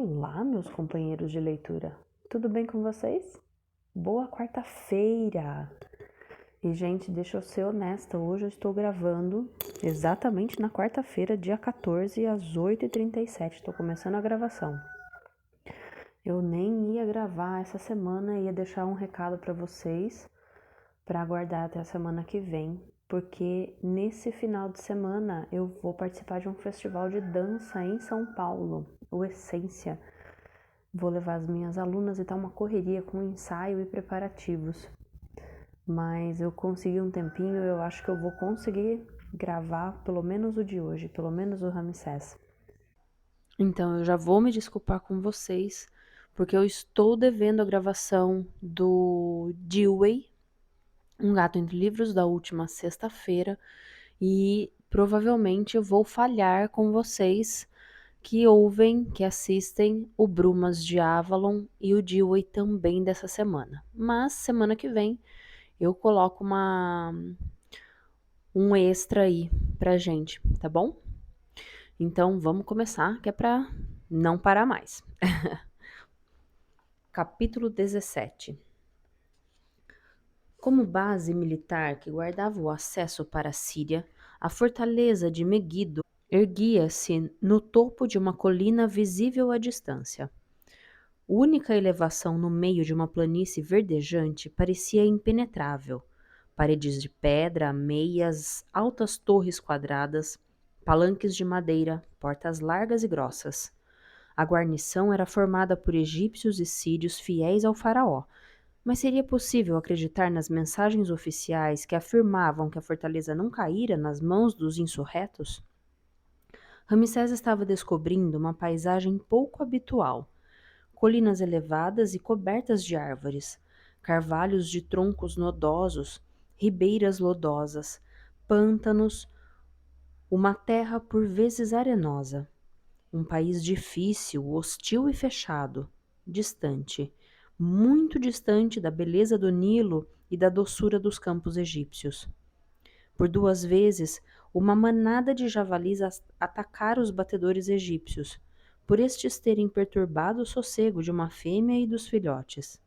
Olá, meus companheiros de leitura. Tudo bem com vocês? Boa quarta-feira! E, gente, deixa eu ser honesta, hoje eu estou gravando exatamente na quarta-feira, dia 14, às 8h37. Estou começando a gravação. Eu nem ia gravar essa semana, ia deixar um recado para vocês para aguardar até a semana que vem, porque nesse final de semana eu vou participar de um festival de dança em São Paulo, o Essência. Vou levar as minhas alunas e tá uma correria com ensaio e preparativos. Mas eu consegui um tempinho, eu acho que eu vou conseguir gravar pelo menos o de hoje, pelo menos o Ramsés. Então eu já vou me desculpar com vocês, porque eu estou devendo a gravação do Dewey, Um Gato Entre Livros, da última sexta-feira, e provavelmente eu vou falhar com vocês que ouvem, que assistem o Brumas de Avalon e o Dewey também dessa semana. Mas semana que vem eu coloco um extra aí pra gente, tá bom? Então vamos começar, que é pra não parar mais. Capítulo 17. Como base militar que guardava o acesso para a Síria, a fortaleza de Megido erguia-se no topo de uma colina visível à distância. Única elevação no meio de uma planície verdejante parecia impenetrável. Paredes de pedra, meias, altas torres quadradas, palanques de madeira, portas largas e grossas. A guarnição era formada por egípcios e sírios fiéis ao faraó, mas seria possível acreditar nas mensagens oficiais que afirmavam que a fortaleza não caíra nas mãos dos insurretos? Ramsés estava descobrindo uma paisagem pouco habitual. Colinas elevadas e cobertas de árvores, carvalhos de troncos nodosos, ribeiras lodosas, pântanos, uma terra por vezes arenosa. Um país difícil, hostil e fechado, distante, muito distante da beleza do Nilo e da doçura dos campos egípcios. Por 2 vezes, uma manada de javalis atacara os batedores egípcios, por estes terem perturbado o sossego de uma fêmea e dos filhotes.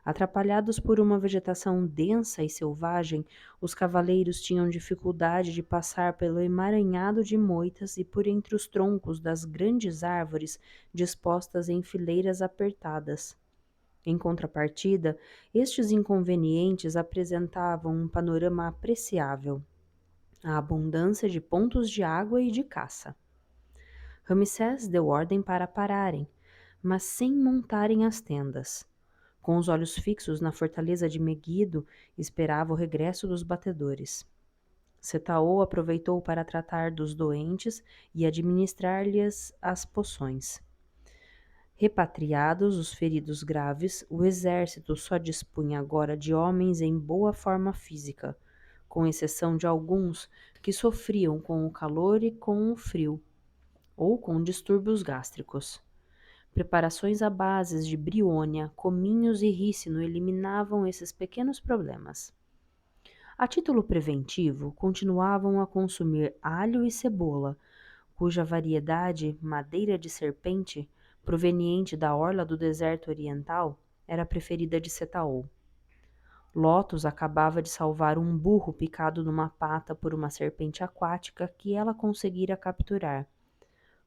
Atrapalhados por uma vegetação densa e selvagem, os cavaleiros tinham dificuldade de passar pelo emaranhado de moitas e por entre os troncos das grandes árvores dispostas em fileiras apertadas. Em contrapartida, estes inconvenientes apresentavam um panorama apreciável: a abundância de pontos de água e de caça. Ramsés deu ordem para pararem, mas sem montarem as tendas. Com os olhos fixos na fortaleza de Megido, esperava o regresso dos batedores. Setaô aproveitou para tratar dos doentes e administrar-lhes as poções. Repatriados os feridos graves, o exército só dispunha agora de homens em boa forma física, com exceção de alguns que sofriam com o calor e com o frio, ou com distúrbios gástricos. Preparações à base de briônia, cominhos e rícino eliminavam esses pequenos problemas. A título preventivo, continuavam a consumir alho e cebola, cuja variedade, madeira de serpente, proveniente da orla do deserto oriental, era a preferida de Setaô. Lotus acabava de salvar um burro picado numa pata por uma serpente aquática que ela conseguira capturar.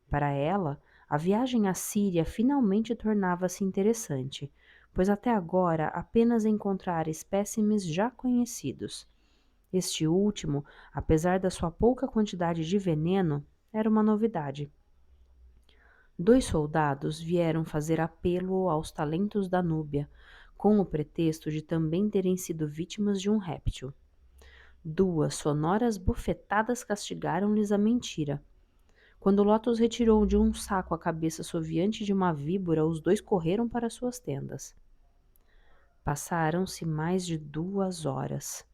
Para ela, a viagem à Síria finalmente tornava-se interessante, pois até agora apenas encontrara espécimes já conhecidos. Este último, apesar da sua pouca quantidade de veneno, era uma novidade. 2 soldados vieram fazer apelo aos talentos da Núbia, com o pretexto de também terem sido vítimas de um réptil. 2 sonoras bofetadas castigaram-lhes a mentira. Quando Lotus retirou de um saco a cabeça soviante de uma víbora, os dois correram para suas tendas. Passaram-se mais de 2 horas.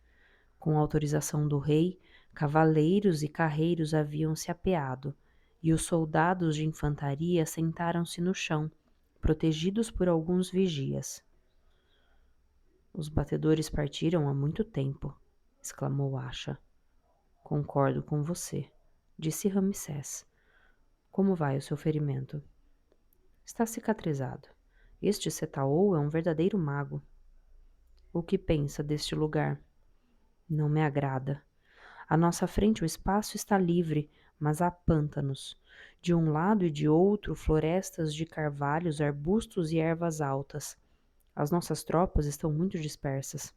Com autorização do rei, cavaleiros e carreiros haviam se apeado, e os soldados de infantaria sentaram-se no chão, protegidos por alguns vigias. Os batedores partiram há muito tempo, exclamou Asha. Concordo com você, disse Ramsés. Como vai o seu ferimento? Está cicatrizado. Este Setaou é um verdadeiro mago. O que pensa deste lugar? Não me agrada. À nossa frente o espaço está livre, mas há pântanos. De um lado e de outro, florestas de carvalhos, arbustos e ervas altas. As nossas tropas estão muito dispersas.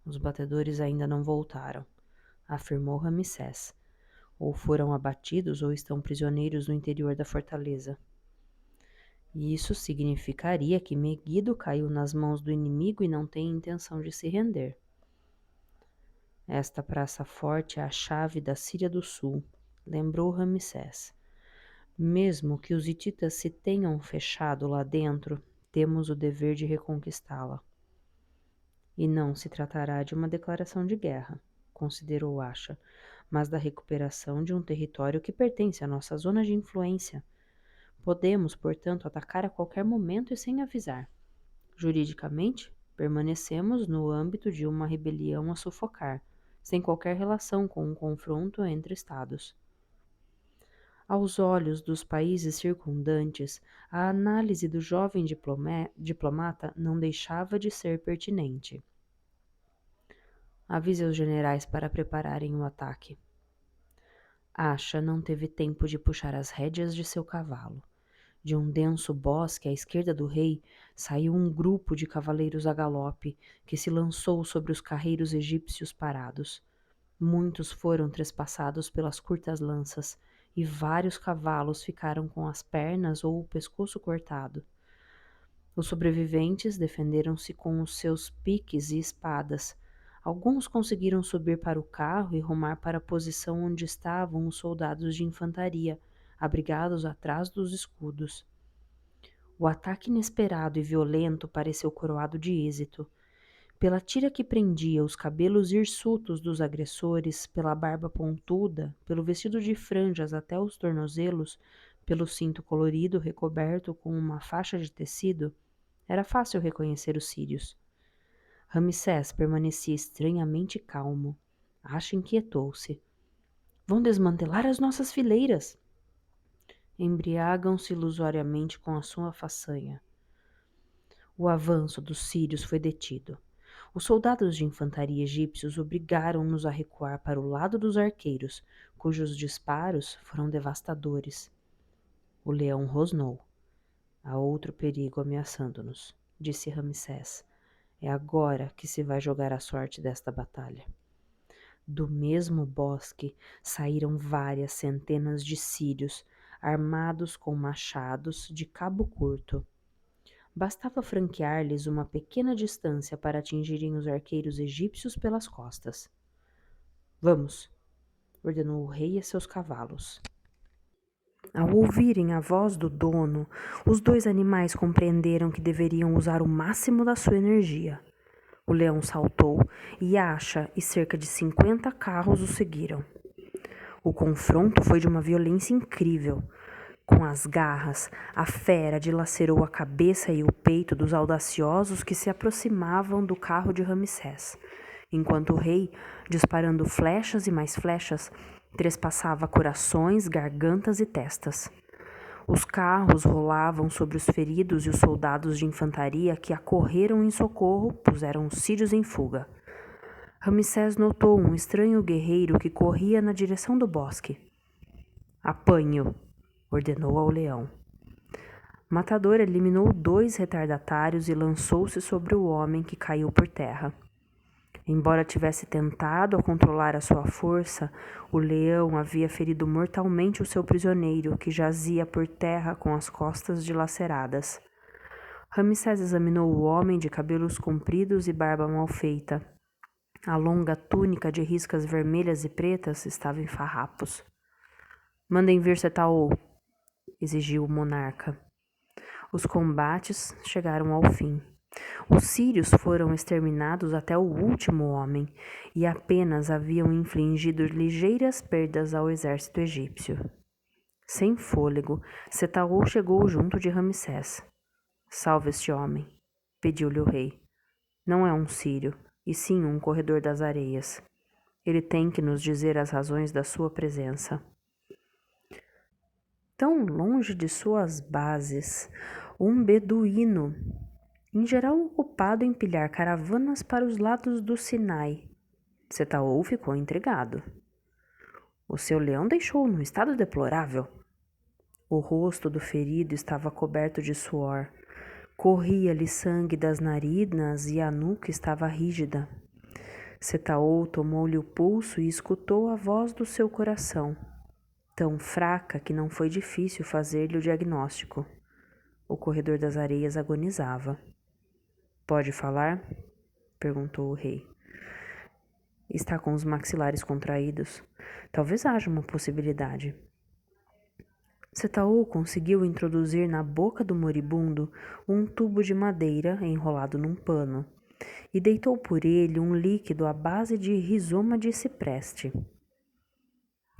Os batedores ainda não voltaram, afirmou Ramsés. Ou foram abatidos ou estão prisioneiros no interior da fortaleza. E isso significaria que Megido caiu nas mãos do inimigo e não tem intenção de se render. Esta praça forte é a chave da Síria do Sul, lembrou Ramsés. Mesmo que os hititas se tenham fechado lá dentro, temos o dever de reconquistá-la. E não se tratará de uma declaração de guerra, considerou Asha, mas da recuperação de um território que pertence à nossa zona de influência. Podemos, portanto, atacar a qualquer momento e sem avisar. Juridicamente, permanecemos no âmbito de uma rebelião a sufocar, sem qualquer relação com um confronto entre estados. Aos olhos dos países circundantes, a análise do jovem diplomata não deixava de ser pertinente. Avise os generais para prepararem o ataque. Asha não teve tempo de puxar as rédeas de seu cavalo. De um denso bosque à esquerda do rei, saiu um grupo de cavaleiros a galope, que se lançou sobre os carreiros egípcios parados. Muitos foram trespassados pelas curtas lanças, e vários cavalos ficaram com as pernas ou o pescoço cortado. Os sobreviventes defenderam-se com os seus piques e espadas. Alguns conseguiram subir para o carro e rumar para a posição onde estavam os soldados de infantaria, abrigados atrás dos escudos. O ataque inesperado e violento pareceu coroado de êxito. Pela tira que prendia os cabelos hirsutos dos agressores, pela barba pontuda, pelo vestido de franjas até os tornozelos, pelo cinto colorido recoberto com uma faixa de tecido, era fácil reconhecer os sírios. Ramsés permanecia estranhamente calmo. Asha inquietou-se. Vão desmantelar as nossas fileiras. Embriagam-se ilusoriamente com a sua façanha. O avanço dos sírios foi detido. Os soldados de infantaria egípcios obrigaram-nos a recuar para o lado dos arqueiros, cujos disparos foram devastadores. O leão rosnou. Há outro perigo ameaçando-nos, disse Ramsés. É agora que se vai jogar a sorte desta batalha. Do mesmo bosque saíram várias centenas de sírios, armados com machados de cabo curto. Bastava franquear-lhes uma pequena distância para atingirem os arqueiros egípcios pelas costas. Vamos, ordenou o rei a seus cavalos. Ao ouvirem a voz do dono, os dois animais compreenderam que deveriam usar o máximo da sua energia. O leão saltou e Asha e cerca de 50 carros o seguiram. O confronto foi de uma violência incrível. Com as garras, a fera dilacerou a cabeça e o peito dos audaciosos que se aproximavam do carro de Ramsés, enquanto o rei, disparando flechas e mais flechas, trespassava corações, gargantas e testas. Os carros rolavam sobre os feridos e os soldados de infantaria que acorreram em socorro puseram os sírios em fuga. Ramsés notou um estranho guerreiro que corria na direção do bosque. Apanhe-o, ordenou ao leão. Matador eliminou 2 retardatários e lançou-se sobre o homem que caiu por terra. Embora tivesse tentado controlar a sua força, o leão havia ferido mortalmente o seu prisioneiro, que jazia por terra com as costas dilaceradas. Ramsés examinou o homem de cabelos compridos e barba mal feita. A longa túnica de riscas vermelhas e pretas estava em farrapos. Mandem vir Setaou, exigiu o monarca. Os combates chegaram ao fim. Os sírios foram exterminados até o último homem e apenas haviam infligido ligeiras perdas ao exército egípcio. Sem fôlego, Setaou chegou junto de Ramsés. Salve este homem, pediu-lhe o rei. Não é um sírio, e sim um corredor das areias. Ele tem que nos dizer as razões da sua presença. tão longe de suas bases, um beduíno, em geral ocupado em pilhar caravanas para os lados do Sinai. Setaou ficou intrigado. O seu leão deixou-o num estado deplorável. O rosto do ferido estava coberto de suor. Corria-lhe sangue das narinas e a nuca estava rígida. Setaou tomou-lhe o pulso e escutou a voz do seu coração, tão fraca que não foi difícil fazer-lhe o diagnóstico. O corredor das areias agonizava. Pode falar? Perguntou o rei. Está com os maxilares contraídos. Talvez haja uma possibilidade. Setaou conseguiu introduzir na boca do moribundo um tubo de madeira enrolado num pano e deitou por ele um líquido à base de rizoma de cipreste.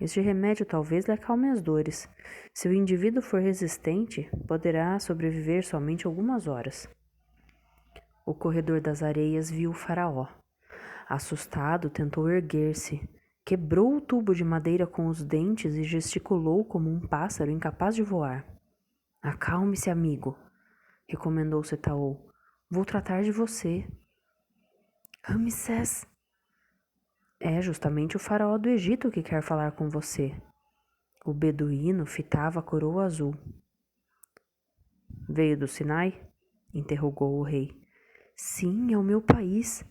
Este remédio talvez lhe acalme as dores. Se o indivíduo for resistente, poderá sobreviver somente algumas horas. O corredor das areias viu o faraó. Assustado, tentou erguer-se. Quebrou o tubo de madeira com os dentes e gesticulou como um pássaro incapaz de voar. Acalme-se, amigo, recomendou Setaou. Vou tratar de você. Ramsés. É justamente o faraó do Egito que quer falar com você. O beduíno fitava a coroa azul. Veio do Sinai? Interrogou o rei. Sim, é o meu país.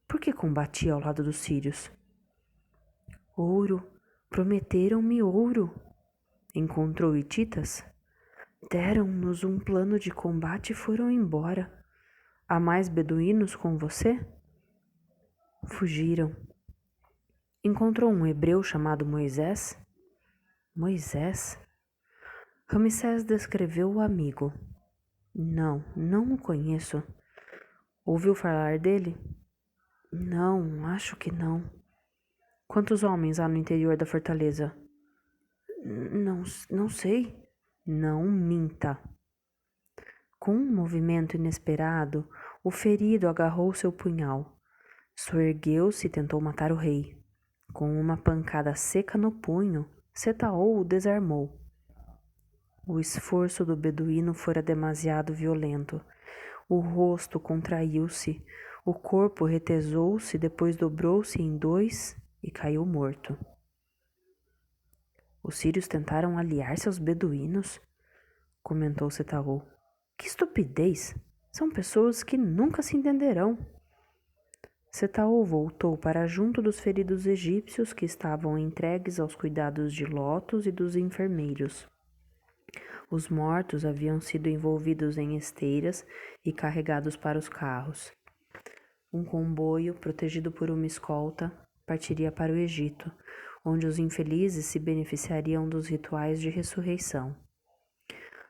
Por que combatia ao lado dos sírios? Ouro. Prometeram-me ouro. Encontrou hititas? Deram-nos um plano de combate e foram embora. Há mais beduínos com você? Fugiram. Encontrou um hebreu chamado Moisés? Moisés? Ramsés descreveu o amigo. Não o conheço. Ouviu falar dele? Não, acho que não. Quantos homens há no interior da fortaleza? Não sei. Não minta. Com um movimento inesperado, o ferido agarrou seu punhal. Soergueu-se e tentou matar o rei. Com uma pancada seca no punho, Setaou o desarmou. O esforço do beduíno fora demasiado violento. O rosto contraiu-se, o corpo retesou-se, depois dobrou-se em dois e caiu morto. Os sírios tentaram aliar-se aos beduínos, comentou Setaou. Que estupidez! São pessoas que nunca se entenderão. Setaou voltou para junto dos feridos egípcios que estavam entregues aos cuidados de Lotus e dos enfermeiros. Os mortos haviam sido envolvidos em esteiras e carregados para os carros. Um comboio, protegido por uma escolta, partiria para o Egito, onde os infelizes se beneficiariam dos rituais de ressurreição.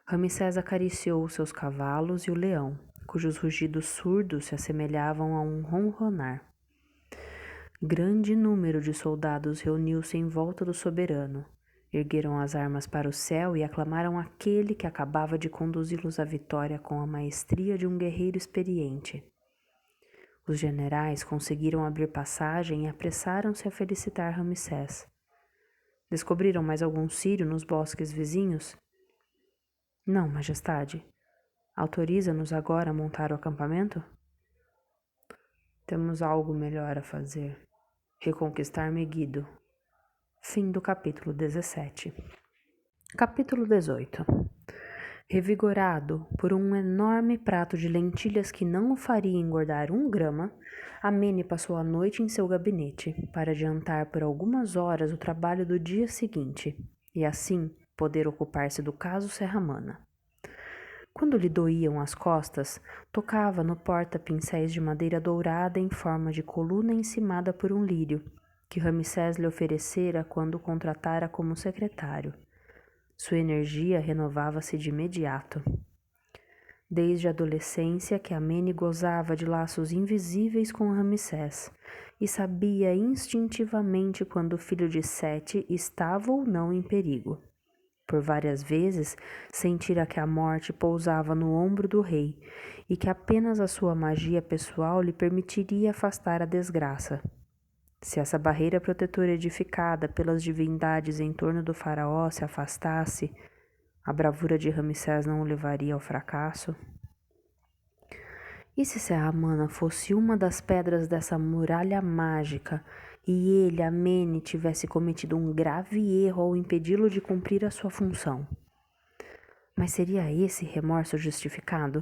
Ramsés acariciou seus cavalos e o leão, cujos rugidos surdos se assemelhavam a um ronronar. Grande número de soldados reuniu-se em volta do soberano. Ergueram as armas para o céu e aclamaram aquele que acabava de conduzi-los à vitória com a maestria de um guerreiro experiente. Os generais conseguiram abrir passagem e apressaram-se a felicitar Ramsés. Descobriram mais algum sírio nos bosques vizinhos? Não, majestade. Autoriza-nos agora a montar o acampamento? Temos algo melhor a fazer. Reconquistar Megido. Fim do capítulo 17. Capítulo 18. Revigorado por um enorme prato de lentilhas que não o faria engordar 1 grama, Amene passou a noite em seu gabinete para adiantar por algumas horas o trabalho do dia seguinte e assim poder ocupar-se do caso Serramana. Quando lhe doíam as costas, tocava no porta-pincéis de madeira dourada em forma de coluna encimada por um lírio, que Ramsés lhe oferecera quando o contratara como secretário. Sua energia renovava-se de imediato. Desde a adolescência que Amene gozava de laços invisíveis com Ramsés e sabia instintivamente quando o filho de Sete estava ou não em perigo. Por várias vezes sentira que a morte pousava no ombro do rei e que apenas a sua magia pessoal lhe permitiria afastar a desgraça. Se essa barreira protetora edificada pelas divindades em torno do faraó se afastasse, A bravura de Ramsés não o levaria ao fracasso? E se Serramana fosse uma das pedras dessa muralha mágica e ele, Amene, tivesse cometido um grave erro ao impedi-lo de cumprir a sua função? Mas seria esse remorso justificado?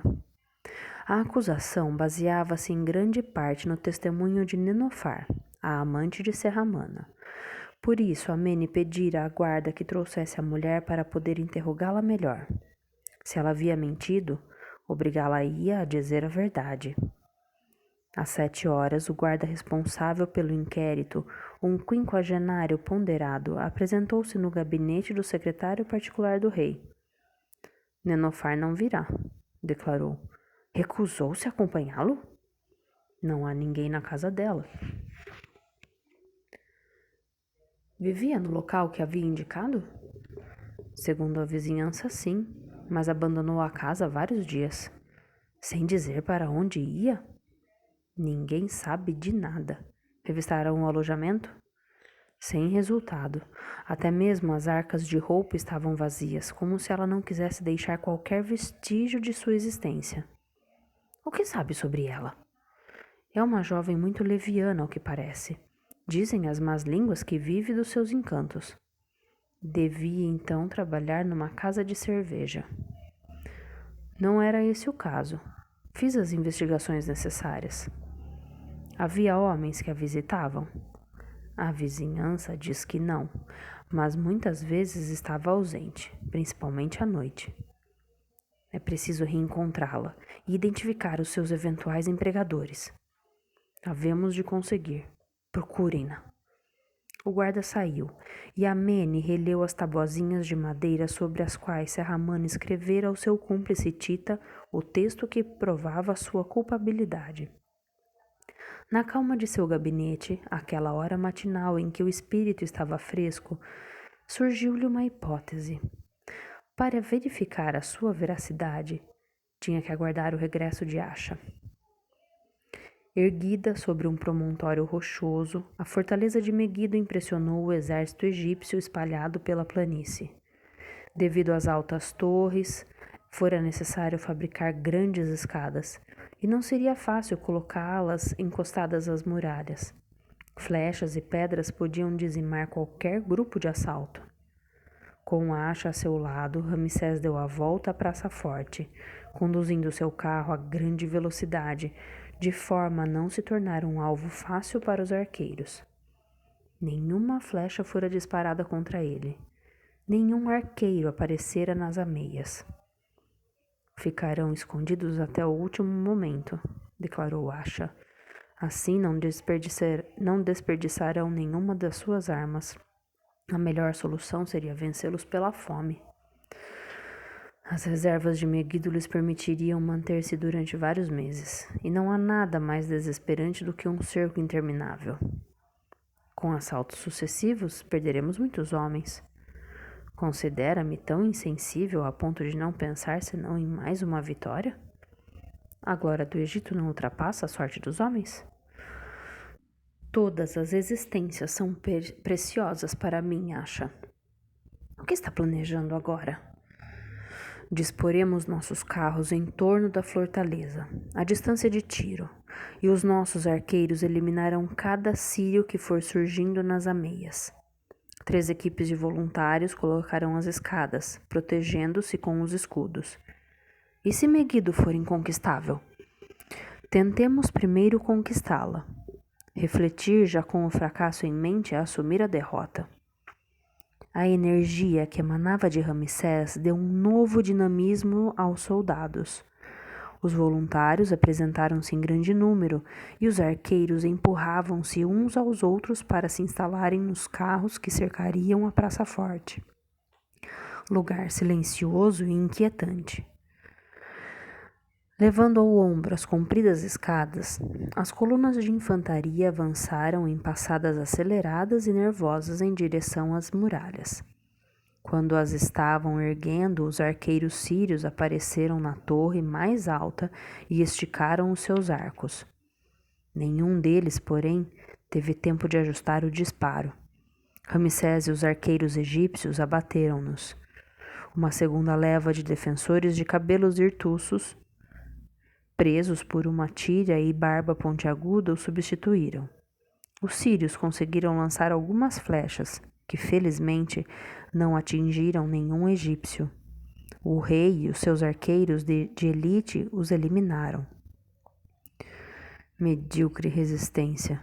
A acusação baseava-se em grande parte no testemunho de Nenofar, a amante de Serramana. Por isso, Amene pedira à guarda que trouxesse a mulher para poder interrogá-la melhor. Se ela havia mentido, obrigá-la-ia a dizer a verdade. Às 7 horas, o guarda responsável pelo inquérito, um quinquagenário ponderado, apresentou-se no gabinete do secretário particular do rei. Nenofar não virá, declarou. Recusou-se a acompanhá-lo? Não há ninguém na casa dela. Vivia no local que havia indicado? Segundo a vizinhança, sim, mas abandonou a casa há vários dias. Sem dizer para onde ia? Ninguém sabe de nada. Revistaram o alojamento? Sem resultado. Até mesmo as arcas de roupa estavam vazias, como se ela não quisesse deixar qualquer vestígio de sua existência. O que sabe sobre ela? É uma jovem muito leviana, ao que parece. Dizem as más línguas que vive dos seus encantos. Devia então trabalhar numa casa de cerveja. Não era esse o caso. Fiz as investigações necessárias. Havia homens que a visitavam? A vizinhança diz que não, mas muitas vezes estava ausente, principalmente à noite. É preciso reencontrá-la e identificar os seus eventuais empregadores. Havemos de conseguir. Procurem-na. O guarda saiu, e Amene releu as tabuazinhas de madeira sobre as quais Serramana escrevera ao seu cúmplice Tita o texto que provava a sua culpabilidade. Na calma de seu gabinete, àquela hora matinal em que o espírito estava fresco, surgiu-lhe uma hipótese. Para verificar a sua veracidade, tinha que aguardar o regresso de Acha. Erguida sobre um promontório rochoso, a fortaleza de Megido impressionou o exército egípcio espalhado pela planície. Devido às altas torres, fora necessário fabricar grandes escadas, e não seria fácil colocá-las encostadas às muralhas. Flechas e pedras podiam dizimar qualquer grupo de assalto. Com Acha a seu lado, Ramsés deu a volta à Praça Forte, conduzindo seu carro a grande velocidade, de forma a não se tornar um alvo fácil para os arqueiros. Nenhuma flecha fora disparada contra ele. Nenhum arqueiro aparecera nas ameias. Ficarão escondidos até o último momento, declarou Acha. Assim não desperdiçarão nenhuma das suas armas. A melhor solução seria vencê-los pela fome. As reservas de Megido lhes permitiriam manter-se durante vários meses, e não há nada mais desesperante do que um cerco interminável. Com assaltos sucessivos, perderemos muitos homens. Considera-me tão insensível a ponto de não pensar senão em mais uma vitória? A glória do Egito não ultrapassa a sorte dos homens? Todas as existências são preciosas para mim, Acha. O que está planejando agora? Disporemos nossos carros em torno da fortaleza, à distância de tiro, e os nossos arqueiros eliminarão cada sírio que for surgindo nas ameias. 3 equipes de voluntários colocarão as escadas, protegendo-se com os escudos. E se Megido for inconquistável? Tentemos primeiro conquistá-la. Refletir já com o fracasso em mente é assumir a derrota. A energia que emanava de Ramsés deu um novo dinamismo aos soldados. Os voluntários apresentaram-se em grande número e os arqueiros empurravam-se uns aos outros para se instalarem nos carros que cercariam a Praça Forte. Lugar silencioso e inquietante. Levando ao ombro as compridas escadas, as colunas de infantaria avançaram em passadas aceleradas e nervosas em direção às muralhas. Quando as estavam erguendo, os arqueiros sírios apareceram na torre mais alta e esticaram os seus arcos. Nenhum deles, porém, teve tempo de ajustar o disparo. Ramsés e os arqueiros egípcios abateram-nos. Uma segunda leva de defensores de cabelos hirtuços, presos por uma tira e barba pontiaguda, o substituíram. Os sírios conseguiram lançar algumas flechas, que felizmente não atingiram nenhum egípcio. O rei e os seus arqueiros de elite os eliminaram. Medíocre resistência,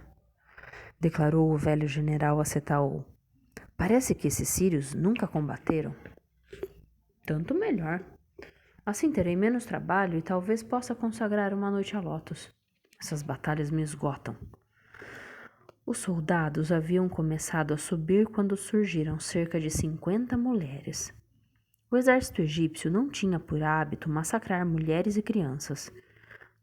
declarou o velho general a Setaol. Parece que esses sírios nunca combateram. Tanto melhor. Assim terei menos trabalho e talvez possa consagrar uma noite a Lotus. Essas batalhas me esgotam. Os soldados haviam começado a subir quando surgiram cerca de 50 mulheres. O exército egípcio não tinha por hábito massacrar mulheres e crianças.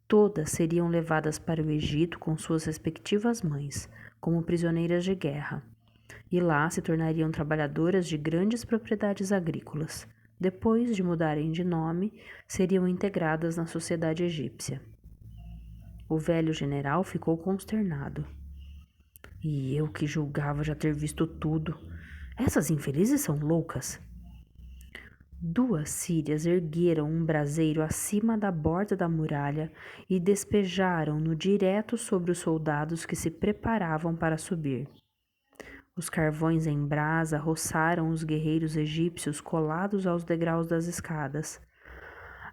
Todas seriam levadas para o Egito com suas respectivas mães, como prisioneiras de guerra, e lá se tornariam trabalhadoras de grandes propriedades agrícolas. Depois de mudarem de nome, seriam integradas na sociedade egípcia. O velho general ficou consternado. E eu que julgava já ter visto tudo. Essas infelizes são loucas. 2 sírias ergueram um braseiro acima da borda da muralha e despejaram-no direto sobre os soldados que se preparavam para subir. Os carvões em brasa roçaram os guerreiros egípcios colados aos degraus das escadas.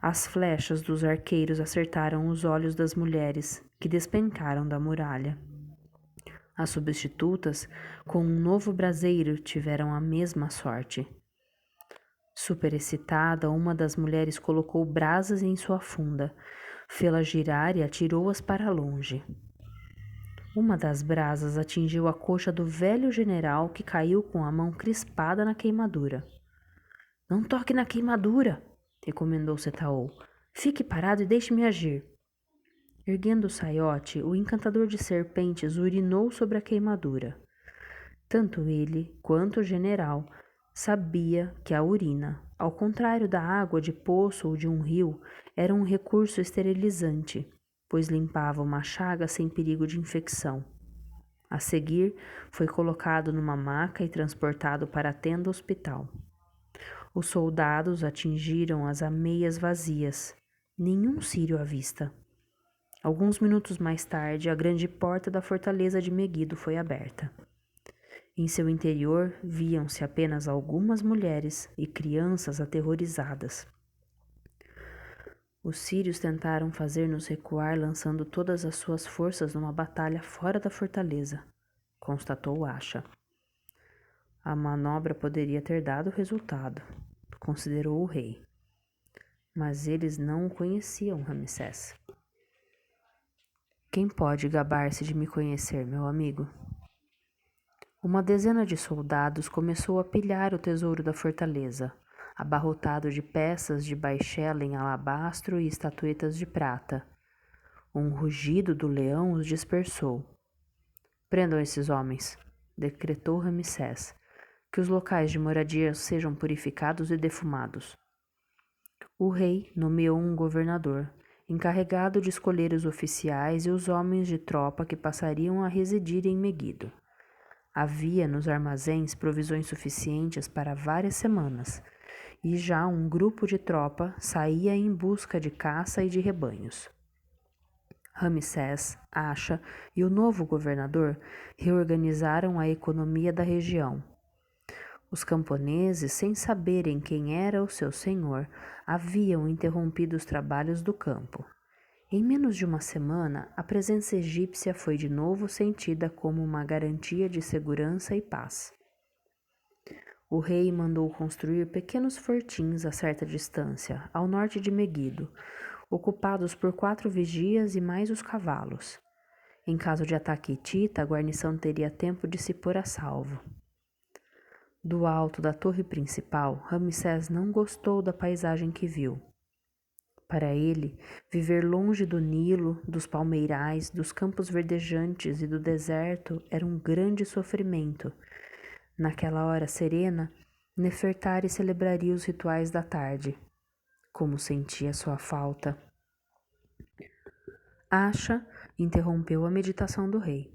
As flechas dos arqueiros acertaram os olhos das mulheres, que despencaram da muralha. As substitutas, com um novo braseiro, tiveram a mesma sorte. Superexcitada, uma das mulheres colocou brasas em sua funda, fê-la girar e atirou-as para longe. Uma das brasas atingiu a coxa do velho general, que caiu com a mão crispada na queimadura. Não toque na queimadura, recomendou Setaol. Fique parado e deixe-me agir. Erguendo o saiote, o encantador de serpentes urinou sobre a queimadura. Tanto ele quanto o general sabia que a urina, ao contrário da água de poço ou de um rio, era um recurso esterilizante, pois limpava uma chaga sem perigo de infecção. A seguir, foi colocado numa maca e transportado para a tenda hospital. Os soldados atingiram as ameias vazias. Nenhum sírio à vista. Alguns minutos mais tarde, a grande porta da fortaleza de Megido foi aberta. Em seu interior, viam-se apenas algumas mulheres e crianças aterrorizadas. Os sírios tentaram fazer-nos recuar lançando todas as suas forças numa batalha fora da fortaleza, constatou Asha. A manobra poderia ter dado resultado, considerou o rei. Mas eles não o conheciam, Ramsés. Quem pode gabar-se de me conhecer, meu amigo? Uma dezena de soldados começou a pilhar o tesouro da fortaleza, abarrotado de peças de baixela em alabastro e estatuetas de prata. Um rugido do leão os dispersou. Prendam esses homens, decretou Ramsés, que os locais de moradia sejam purificados e defumados. O rei nomeou um governador, encarregado de escolher os oficiais e os homens de tropa que passariam a residir em Megido. Havia nos armazéns provisões suficientes para várias semanas, e já um grupo de tropa saía em busca de caça e de rebanhos. Ramsés, Asha e o novo governador reorganizaram a economia da região. Os camponeses, sem saberem quem era o seu senhor, haviam interrompido os trabalhos do campo. Em menos de uma semana, a presença egípcia foi de novo sentida como uma garantia de segurança e paz. O rei mandou construir pequenos fortins a certa distância, ao norte de Megido, ocupados por 4 vigias e mais os cavalos. Em caso de ataque hitita, a guarnição teria tempo de se pôr a salvo. Do alto da torre principal, Ramsés não gostou da paisagem que viu. Para ele, viver longe do Nilo, dos palmeirais, dos campos verdejantes e do deserto era um grande sofrimento. Naquela hora serena, Nefertari celebraria os rituais da tarde. Como sentia sua falta. Asha interrompeu a meditação do rei.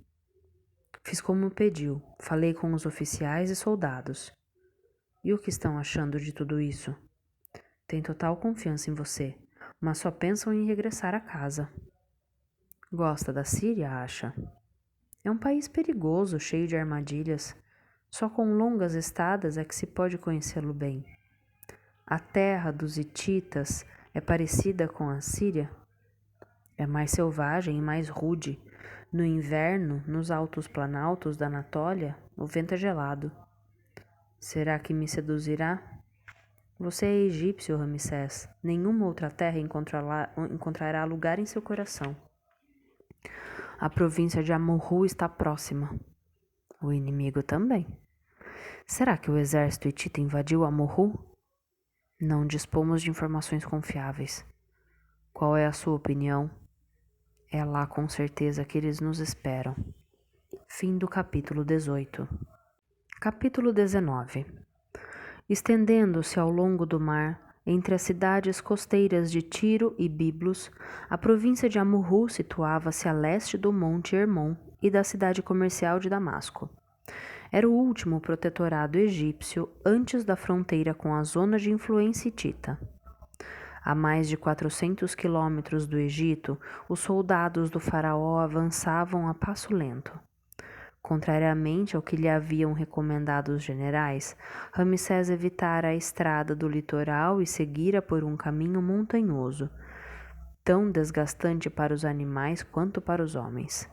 Fiz como pediu, falei com os oficiais e soldados. E o que estão achando de tudo isso? Tem total confiança em você, mas só pensam em regressar a casa. Gosta da Síria, acha? É um país perigoso, cheio de armadilhas. Só com longas estadas é que se pode conhecê-lo bem. A terra dos hititas é parecida com a Síria? É mais selvagem e mais rude. No inverno, nos altos planaltos da Anatólia, o vento é gelado. Será que me seduzirá? Você é egípcio, Ramsés. Nenhuma outra terra encontrará lugar em seu coração. A província de Amurru está próxima. O inimigo também. Será que o exército hitita invadiu Amurru? Não dispomos de informações confiáveis. Qual é a sua opinião? É lá com certeza que eles nos esperam. Fim do capítulo 18. Capítulo 19. Estendendo-se ao longo do mar, entre as cidades costeiras de Tiro e Biblos, a província de Amurru situava-se a leste do Monte Hermon e da cidade comercial de Damasco. Era o último protetorado egípcio antes da fronteira com a zona de influência hitita. A mais de 400 quilômetros do Egito, os soldados do faraó avançavam a passo lento. Contrariamente ao que lhe haviam recomendado os generais, Ramsés evitara a estrada do litoral e seguira por um caminho montanhoso, tão desgastante para os animais quanto para os homens.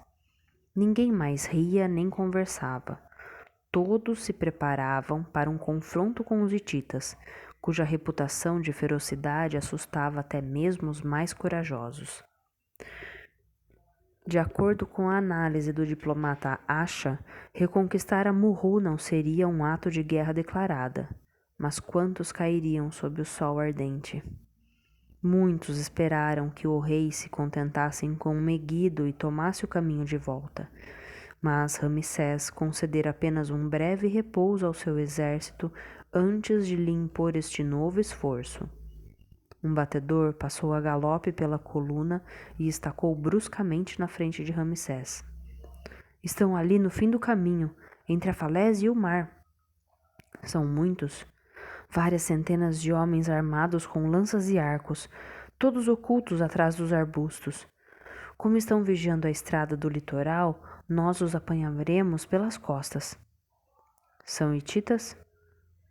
Ninguém mais ria nem conversava. Todos se preparavam para um confronto com os hititas, cuja reputação de ferocidade assustava até mesmo os mais corajosos. De acordo com a análise do diplomata Acha, reconquistar Amurru não seria um ato de guerra declarada, mas quantos cairiam sob o sol ardente? Muitos esperaram que o rei se contentasse com Megido e tomasse o caminho de volta, mas Ramsés concedera apenas um breve repouso ao seu exército antes de lhe impor este novo esforço. Um batedor passou a galope pela coluna e estacou bruscamente na frente de Ramsés. Estão ali no fim do caminho, entre a falésia e o mar. São muitos, várias centenas de homens armados com lanças e arcos, todos ocultos atrás dos arbustos. Como estão vigiando a estrada do litoral, nós os apanharemos pelas costas. São hititas?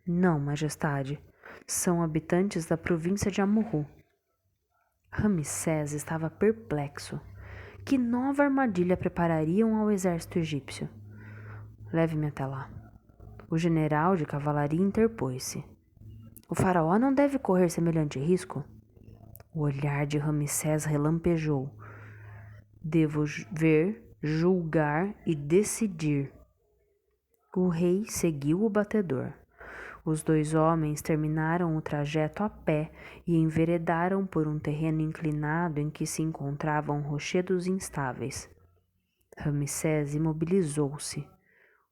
Não, majestade. São habitantes da província de Amurru. Ramsés estava perplexo. Que nova armadilha preparariam ao exército egípcio? Leve-me até lá. O general de cavalaria interpôs-se. O faraó não deve correr semelhante risco? O olhar de Ramsés relampejou. Devo ver, julgar e decidir. O rei seguiu o batedor. Os dois homens terminaram o trajeto a pé e enveredaram por um terreno inclinado em que se encontravam rochedos instáveis. Ramsés imobilizou-se.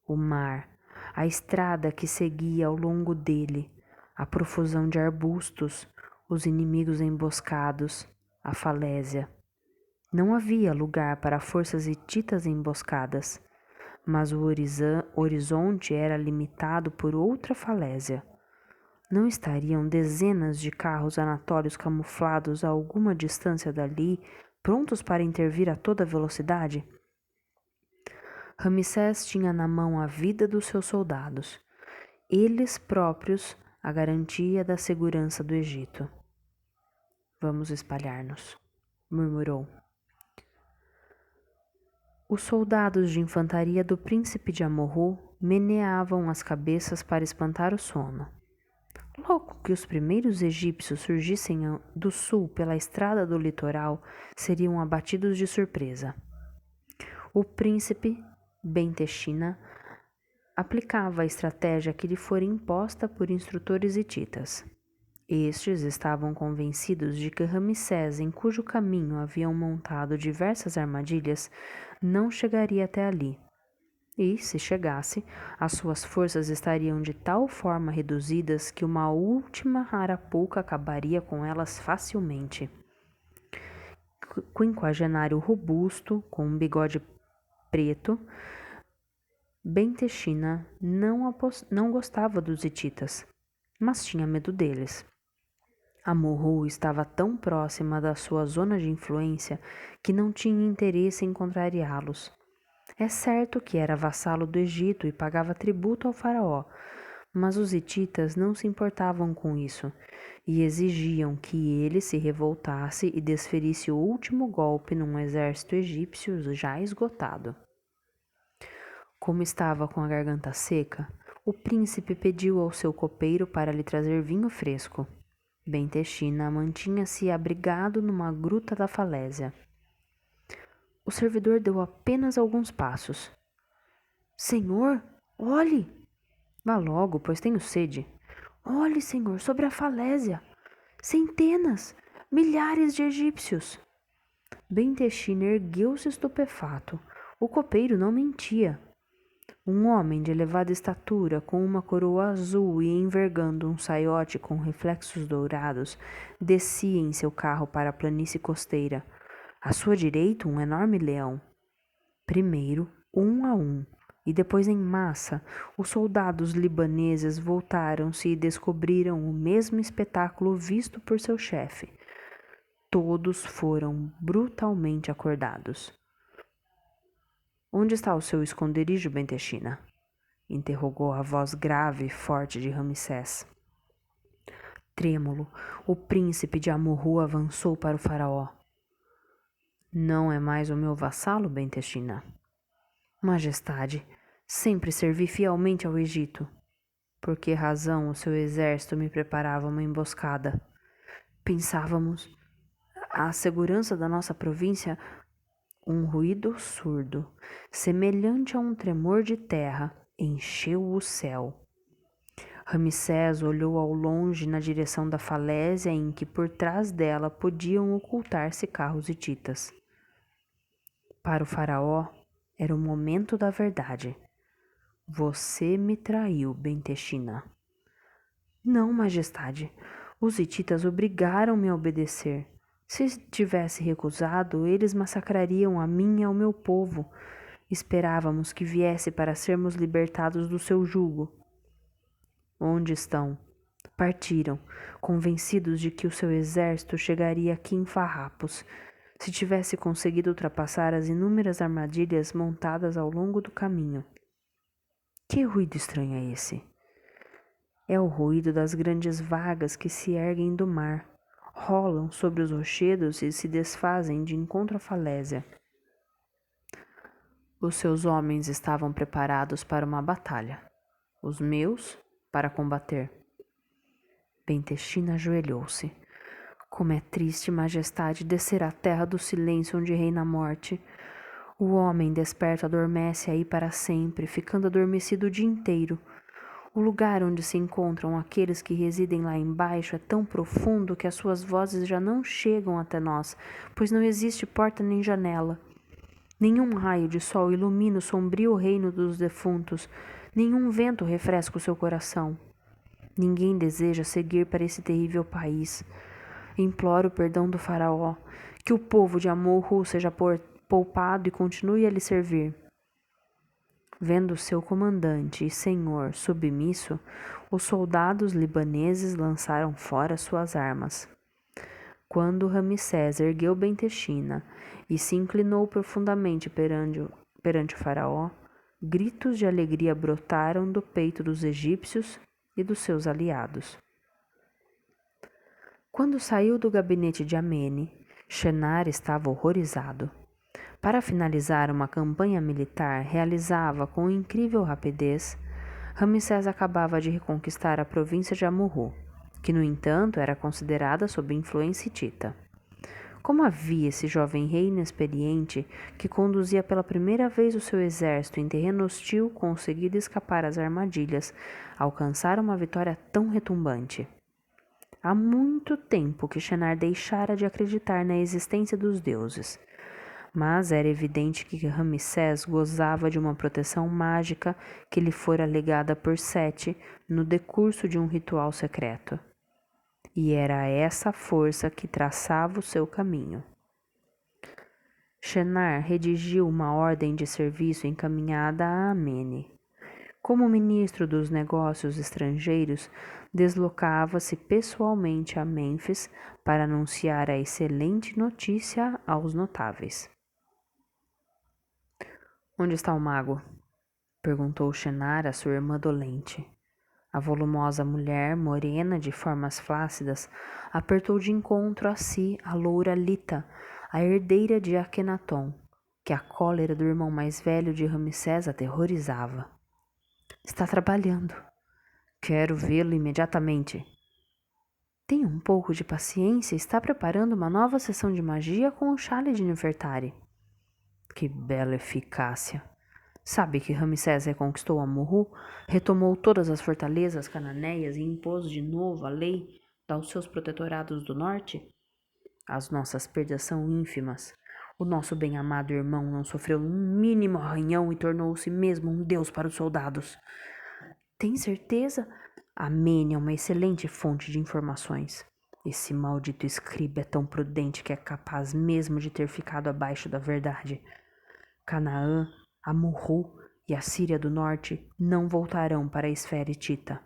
O mar, a estrada que seguia ao longo dele, a profusão de arbustos, os inimigos emboscados, a falésia. Não havia lugar para forças hititas emboscadas, mas o horizonte era limitado por outra falésia. Não estariam dezenas de carros anatólios camuflados a alguma distância dali, prontos para intervir a toda velocidade? Ramsés tinha na mão a vida dos seus soldados, eles próprios a garantia da segurança do Egito. Vamos espalhar-nos, murmurou. Os soldados de infantaria do príncipe de Amurru meneavam as cabeças para espantar o sono. Logo que os primeiros egípcios surgissem do sul pela estrada do litoral, seriam abatidos de surpresa. O príncipe Ben-Texina aplicava a estratégia que lhe fora imposta por instrutores hititas. Estes estavam convencidos de que Ramsés, em cujo caminho haviam montado diversas armadilhas, não chegaria até ali. E, se chegasse, as suas forças estariam de tal forma reduzidas que uma última arapuca acabaria com elas facilmente. Quinquagenário robusto, com um bigode preto, Ben-Texina não gostava dos hititas, mas tinha medo deles. Amurru estava tão próxima da sua zona de influência que não tinha interesse em contrariá-los. É certo que era vassalo do Egito e pagava tributo ao faraó, mas os hititas não se importavam com isso e exigiam que ele se revoltasse e desferisse o último golpe num exército egípcio já esgotado. Como estava com a garganta seca, o príncipe pediu ao seu copeiro para lhe trazer vinho fresco. Bem-Texina mantinha-se abrigado numa gruta da falésia. O servidor deu apenas alguns passos. Senhor, olhe! Vá logo, pois tenho sede. Olhe, senhor, sobre a falésia. Centenas, milhares de egípcios. Bem-Texina ergueu-se estupefato. O copeiro não mentia. Um homem de elevada estatura, com uma coroa azul e envergando um saiote com reflexos dourados, descia em seu carro para a planície costeira. À sua direita, um enorme leão. Primeiro, um a um, e depois em massa, os soldados libaneses voltaram-se e descobriram o mesmo espetáculo visto por seu chefe. Todos foram brutalmente acordados. Onde está o seu esconderijo, Bem-Texina? Interrogou a voz grave e forte de Ramsés. Trêmulo, o príncipe de Amurru avançou para o faraó. Não é mais o meu vassalo, Bem-Texina? Majestade, sempre servi fielmente ao Egito. Por que razão o seu exército me preparava uma emboscada? Pensávamos, a segurança da nossa província. Um ruído surdo, semelhante a um tremor de terra, encheu o céu. Ramsés olhou ao longe na direção da falésia em que por trás dela podiam ocultar-se carros hititas. Para o faraó, era o momento da verdade. Você me traiu, Bem-Texina. Não, majestade. Os hititas obrigaram-me a obedecer. Se tivesse recusado, eles massacrariam a mim e ao meu povo. Esperávamos que viesse para sermos libertados do seu jugo. Onde estão? Partiram, convencidos de que o seu exército chegaria aqui em farrapos, se tivesse conseguido ultrapassar as inúmeras armadilhas montadas ao longo do caminho. Que ruído estranho é esse? É o ruído das grandes vagas que se erguem do mar, rolam sobre os rochedos e se desfazem de encontro à falésia. Os seus homens estavam preparados para uma batalha. Os meus, para combater. Bem-Texina ajoelhou-se. Como é triste, majestade, descer à terra do silêncio onde reina a morte. O homem desperto adormece aí para sempre, ficando adormecido o dia inteiro. O lugar onde se encontram aqueles que residem lá embaixo é tão profundo que as suas vozes já não chegam até nós, pois não existe porta nem janela. Nenhum raio de sol ilumina o sombrio reino dos defuntos, nenhum vento refresca o seu coração. Ninguém deseja seguir para esse terrível país. Imploro o perdão do faraó, que o povo de Amurru seja poupado e continue a lhe servir. Vendo seu comandante e senhor submisso, os soldados libaneses lançaram fora suas armas. Quando Ramsés ergueu Bem-Texina e se inclinou profundamente perante o faraó, gritos de alegria brotaram do peito dos egípcios e dos seus aliados. Quando saiu do gabinete de Amene, Shenar estava horrorizado. Para finalizar uma campanha militar realizada com incrível rapidez, Ramsés acabava de reconquistar a província de Amurru, que, no entanto, era considerada sob influência hitita. Como havia esse jovem rei inexperiente, que conduzia pela primeira vez o seu exército em terreno hostil, conseguido escapar às armadilhas, alcançar uma vitória tão retumbante? Há muito tempo que Shenar deixara de acreditar na existência dos deuses. Mas era evidente que Ramsés gozava de uma proteção mágica que lhe fora legada por Sete no decurso de um ritual secreto. E era essa força que traçava o seu caminho. Shenar redigiu uma ordem de serviço encaminhada a Amene. Como ministro dos negócios estrangeiros, deslocava-se pessoalmente a Mênfis para anunciar a excelente notícia aos notáveis. Onde está o mago? Perguntou Shenar a sua irmã dolente. A volumosa mulher, morena de formas flácidas, apertou de encontro a si a loura Lita, a herdeira de Akhenaton, que a cólera do irmão mais velho de Ramsés aterrorizava. Está trabalhando. Quero vê-lo imediatamente. Tenha um pouco de paciência, está preparando uma nova sessão de magia com o Chale de Nefertari. Que bela eficácia! Sabe que Ramsés reconquistou Amurru, retomou todas as fortalezas cananeias e impôs de novo a lei aos seus protetorados do norte? As nossas perdas são ínfimas. O nosso bem-amado irmão não sofreu um mínimo arranhão e tornou-se mesmo um deus para os soldados. Tem certeza? A Mene é uma excelente fonte de informações. Esse maldito escriba é tão prudente que é capaz mesmo de ter ficado abaixo da verdade. Canaã, Amurru e a Síria do Norte não voltarão para a esfera hitita.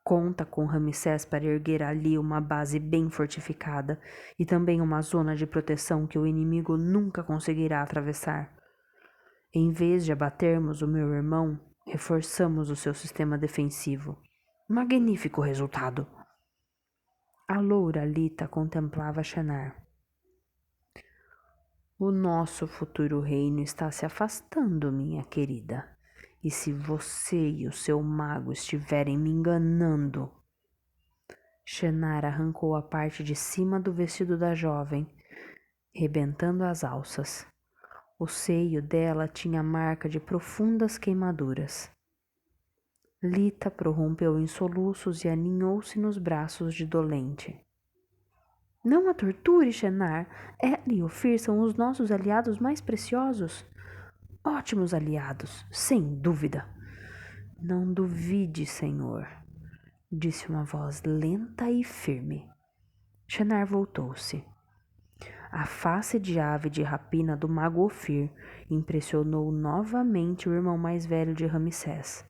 Conta com Ramsés para erguer ali uma base bem fortificada e também uma zona de proteção que o inimigo nunca conseguirá atravessar. Em vez de abatermos o meu irmão, reforçamos o seu sistema defensivo. Magnífico resultado! A loura Lita contemplava Shenar. O nosso futuro reino está se afastando, minha querida. E se você e o seu mago estiverem me enganando... Shenar arrancou a parte de cima do vestido da jovem, rebentando as alças. O seio dela tinha marca de profundas queimaduras. Lita prorrompeu em soluços e aninhou-se nos braços de Dolente. Não a torture, Shenar. Ela e Ofir são os nossos aliados mais preciosos. Ótimos aliados, sem dúvida. Não duvide, senhor, disse uma voz lenta e firme. Shenar voltou-se. A face de ave de rapina do mago Ofir impressionou novamente o irmão mais velho de Ramsés.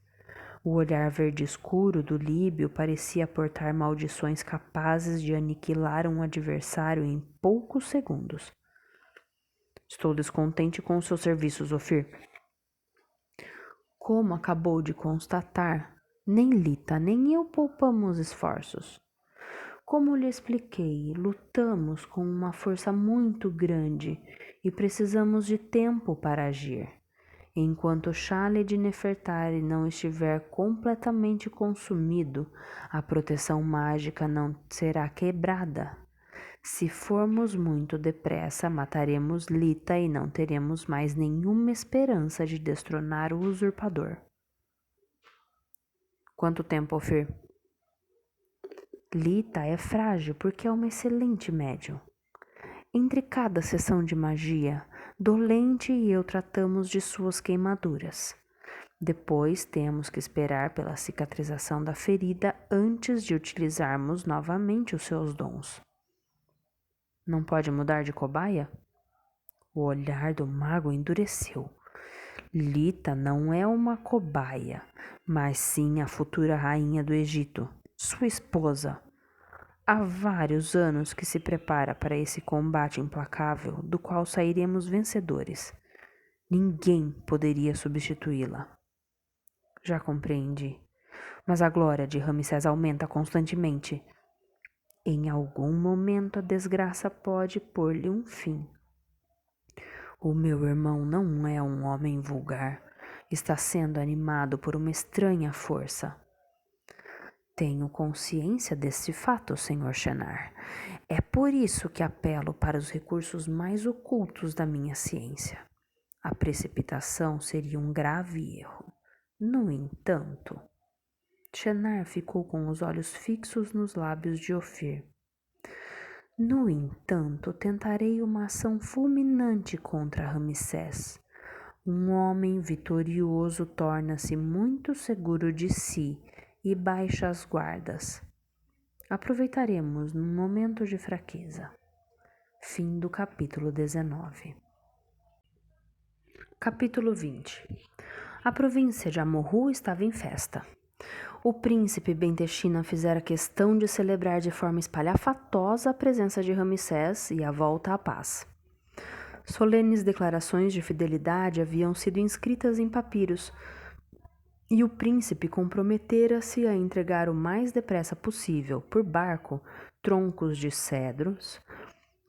O olhar verde escuro do líbio parecia portar maldições capazes de aniquilar um adversário em poucos segundos. Estou descontente com os seus serviços, Ofir. Como acabou de constatar, nem Lita nem eu poupamos esforços. Como lhe expliquei, lutamos com uma força muito grande e precisamos de tempo para agir. Enquanto o Chale de Nefertari não estiver completamente consumido, a proteção mágica não será quebrada. Se formos muito depressa, mataremos Lita e não teremos mais nenhuma esperança de destronar o usurpador. Quanto tempo, Ofir? Lita é frágil porque é uma excelente médium. Entre cada sessão de magia, Dolente e eu tratamos de suas queimaduras. Depois temos que esperar pela cicatrização da ferida antes de utilizarmos novamente os seus dons. Não pode mudar de cobaia? O olhar do mago endureceu. Lita não é uma cobaia, mas sim a futura rainha do Egito, sua esposa. Há vários anos que se prepara para esse combate implacável, do qual sairemos vencedores. Ninguém poderia substituí-la. Já compreendi. Mas a glória de Ramsés aumenta constantemente. Em algum momento a desgraça pode pôr-lhe um fim. O meu irmão não é um homem vulgar. Está sendo animado por uma estranha força. Tenho consciência desse fato, Sr. Shenar. É por isso que apelo para os recursos mais ocultos da minha ciência. A precipitação seria um grave erro. No entanto, Shenar ficou com os olhos fixos nos lábios de Ofir. No entanto, tentarei uma ação fulminante contra Ramsés. Um homem vitorioso torna-se muito seguro de si e baixa as guardas. Aproveitaremos num momento de fraqueza. Fim do capítulo 19. Capítulo 20. A província de Amurru estava em festa. O príncipe Bentechina fizera questão de celebrar de forma espalhafatosa a presença de Ramsés e a volta à paz. Solenes declarações de fidelidade haviam sido inscritas em papiros, e o príncipe comprometera-se a entregar o mais depressa possível, por barco, troncos de cedros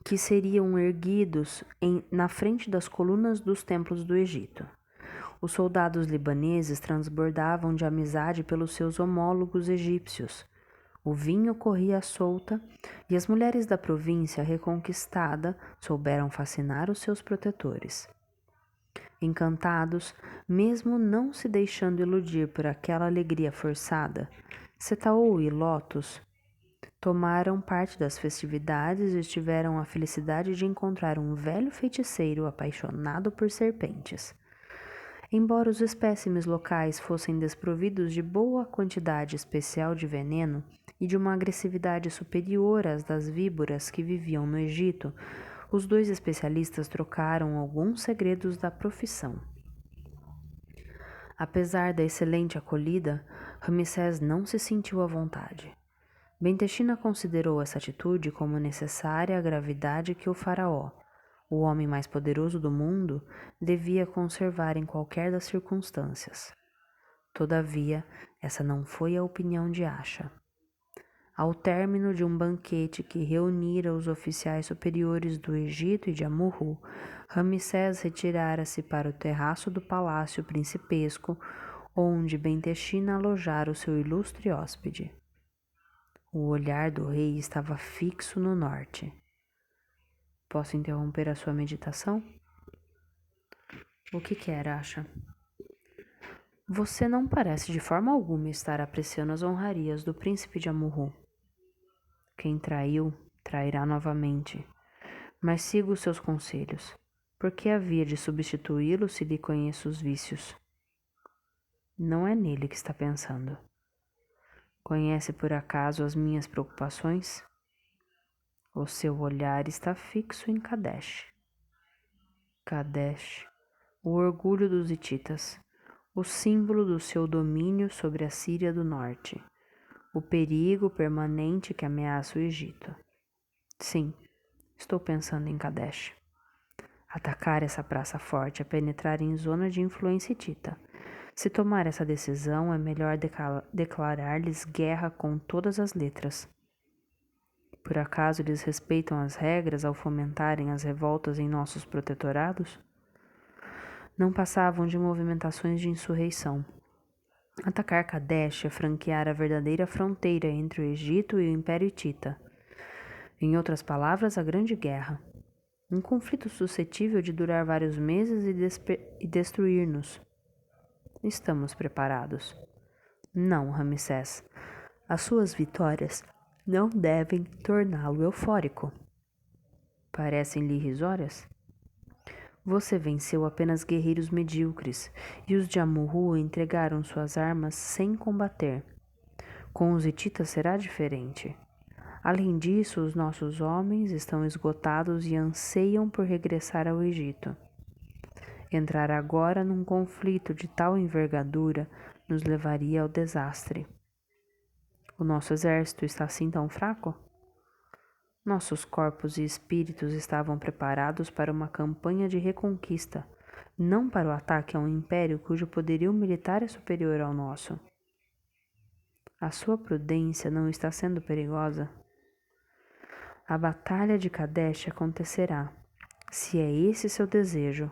que seriam erguidos na frente das colunas dos templos do Egito. Os soldados libaneses transbordavam de amizade pelos seus homólogos egípcios. O vinho corria solta e as mulheres da província reconquistada souberam fascinar os seus protetores. Encantados, mesmo não se deixando iludir por aquela alegria forçada, Setaú e Lotus tomaram parte das festividades e tiveram a felicidade de encontrar um velho feiticeiro apaixonado por serpentes. Embora os espécimes locais fossem desprovidos de boa quantidade especial de veneno e de uma agressividade superior às das víboras que viviam no Egito, os dois especialistas trocaram alguns segredos da profissão. Apesar da excelente acolhida, Ramsés não se sentiu à vontade. Bentechina considerou essa atitude como necessária à gravidade que o faraó, o homem mais poderoso do mundo, devia conservar em qualquer das circunstâncias. Todavia, essa não foi a opinião de Acha. Ao término de um banquete que reunira os oficiais superiores do Egito e de Amurru, Ramsés retirara-se para o terraço do palácio principesco, onde Bentechina alojara o seu ilustre hóspede. O olhar do rei estava fixo no norte. Posso interromper a sua meditação? O que quer, Acha? Você não parece de forma alguma estar apreciando as honrarias do príncipe de Amurru. Quem traiu, trairá novamente. Mas siga os seus conselhos. Por que havia de substituí-lo se lhe conheço os vícios? Não é nele que está pensando. Conhece por acaso as minhas preocupações? O seu olhar está fixo em Kadesh. Kadesh, o orgulho dos hititas, o símbolo do seu domínio sobre a Síria do Norte, o perigo permanente que ameaça o Egito. Sim, estou pensando em Kadesh. Atacar essa praça forte é penetrar em zona de influência hitita. Se tomar essa decisão, é melhor declarar-lhes guerra com todas as letras. Por acaso eles respeitam as regras ao fomentarem as revoltas em nossos protetorados? Não passavam de movimentações de insurreição. Atacar Kadesh é franquear a verdadeira fronteira entre o Egito e o Império Hitita. Em outras palavras, a Grande Guerra. Um conflito suscetível de durar vários meses e destruir-nos. Estamos preparados. Não, Ramsés. As suas vitórias não devem torná-lo eufórico. Parecem-lhe irrisórias? Você venceu apenas guerreiros medíocres, e os de Amurru entregaram suas armas sem combater. Com os hititas será diferente. Além disso, os nossos homens estão esgotados e anseiam por regressar ao Egito. Entrar agora num conflito de tal envergadura nos levaria ao desastre. O nosso exército está assim tão fraco? Nossos corpos e espíritos estavam preparados para uma campanha de reconquista, não para o ataque a um império cujo poderio militar é superior ao nosso. A sua prudência não está sendo perigosa? A batalha de Kadesh acontecerá, se é esse seu desejo,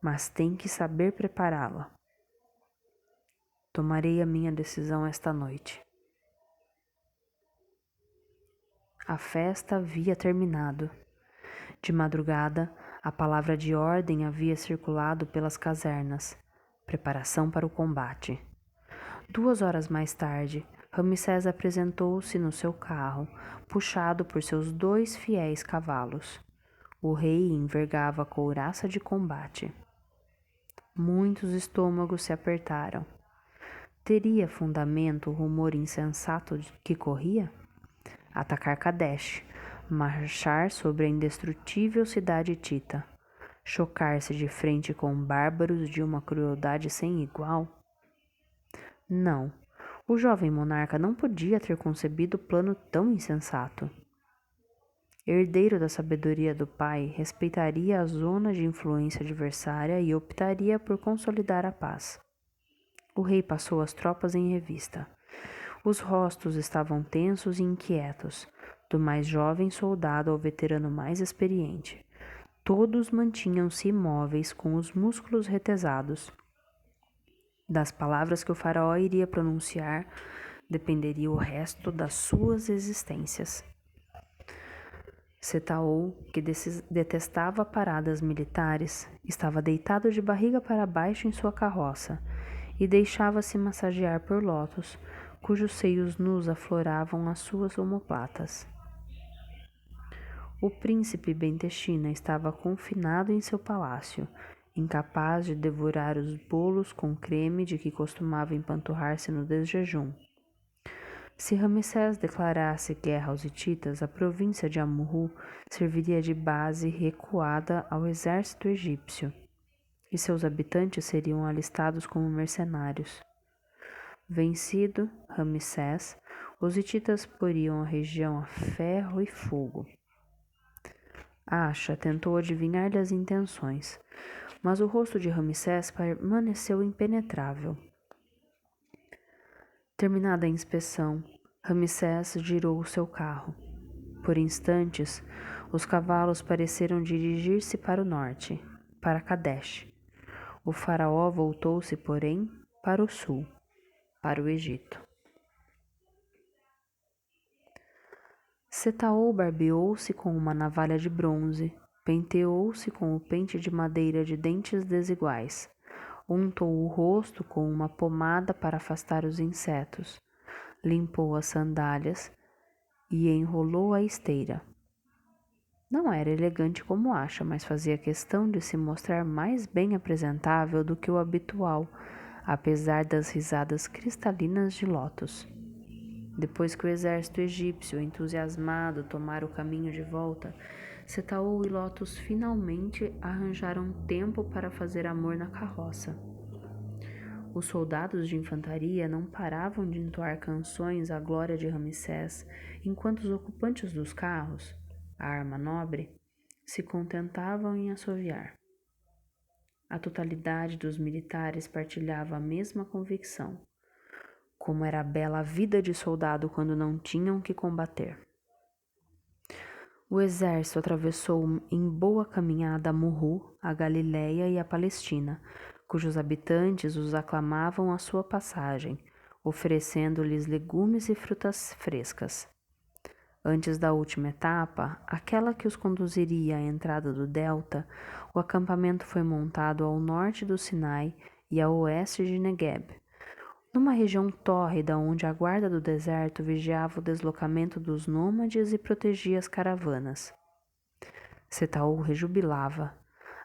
mas tem que saber prepará-la. Tomarei a minha decisão esta noite. A festa havia terminado. De madrugada, a palavra de ordem havia circulado pelas casernas. Preparação para o combate. 2 horas mais tarde, Ramsés apresentou-se no seu carro, puxado por seus 2 fiéis cavalos. O rei envergava a couraça de combate. Muitos estômagos se apertaram. Teria fundamento o rumor insensato que corria? Atacar Kadesh, marchar sobre a indestrutível cidade hitita, chocar-se de frente com bárbaros de uma crueldade sem igual? Não, O jovem monarca não podia ter concebido plano tão insensato. Herdeiro da sabedoria do pai, respeitaria a zona de influência adversária e optaria por consolidar a paz. O rei passou as tropas em revista. Os rostos estavam tensos e inquietos, do mais jovem soldado ao veterano mais experiente. Todos mantinham-se imóveis, com os músculos retesados. Das palavras que o faraó iria pronunciar, dependeria o resto das suas existências. Setaou, que detestava paradas militares, estava deitado de barriga para baixo em sua carroça e deixava-se massagear por Lotus, cujos seios nus afloravam as suas omoplatas. O príncipe Bentechina estava confinado em seu palácio, incapaz de devorar os bolos com creme de que costumava empanturrar-se no desjejum. Se Ramsés declarasse guerra aos hititas, a província de Amurru serviria de base recuada ao exército egípcio, e seus habitantes seriam alistados como mercenários. Vencido Ramsés, os hititas poriam a região a ferro e fogo. Acha tentou adivinhar-lhe as intenções, mas o rosto de Ramsés permaneceu impenetrável. Terminada a inspeção, Ramsés girou o seu carro. Por instantes, os cavalos pareceram dirigir-se para o norte, para Kadesh. O faraó voltou-se, porém, para o sul, para o Egito. Setaou barbeou-se com uma navalha de bronze, penteou-se com o pente de madeira de dentes desiguais, untou o rosto com uma pomada para afastar os insetos, limpou as sandálias e enrolou a esteira. Não era elegante como acha, mas fazia questão de se mostrar mais bem apresentável do que o habitual, apesar das risadas cristalinas de Lotus. Depois que o exército egípcio, entusiasmado, tomara o caminho de volta, Setaou e Lotus finalmente arranjaram tempo para fazer amor na carroça. Os soldados de infantaria não paravam de entoar canções à glória de Ramsés, enquanto os ocupantes dos carros, a arma nobre, se contentavam em assoviar. A totalidade dos militares partilhava a mesma convicção. Como era bela a vida de soldado quando não tinham que combater. O exército atravessou em boa caminhada Amurru, a Galiléia e a Palestina, cujos habitantes os aclamavam à sua passagem, oferecendo-lhes legumes e frutas frescas. Antes da última etapa, aquela que os conduziria à entrada do delta, o acampamento foi montado ao norte do Sinai e a oeste de Negueb, numa região tórrida onde a guarda do deserto vigiava o deslocamento dos nômades e protegia as caravanas. Setaú rejubilava.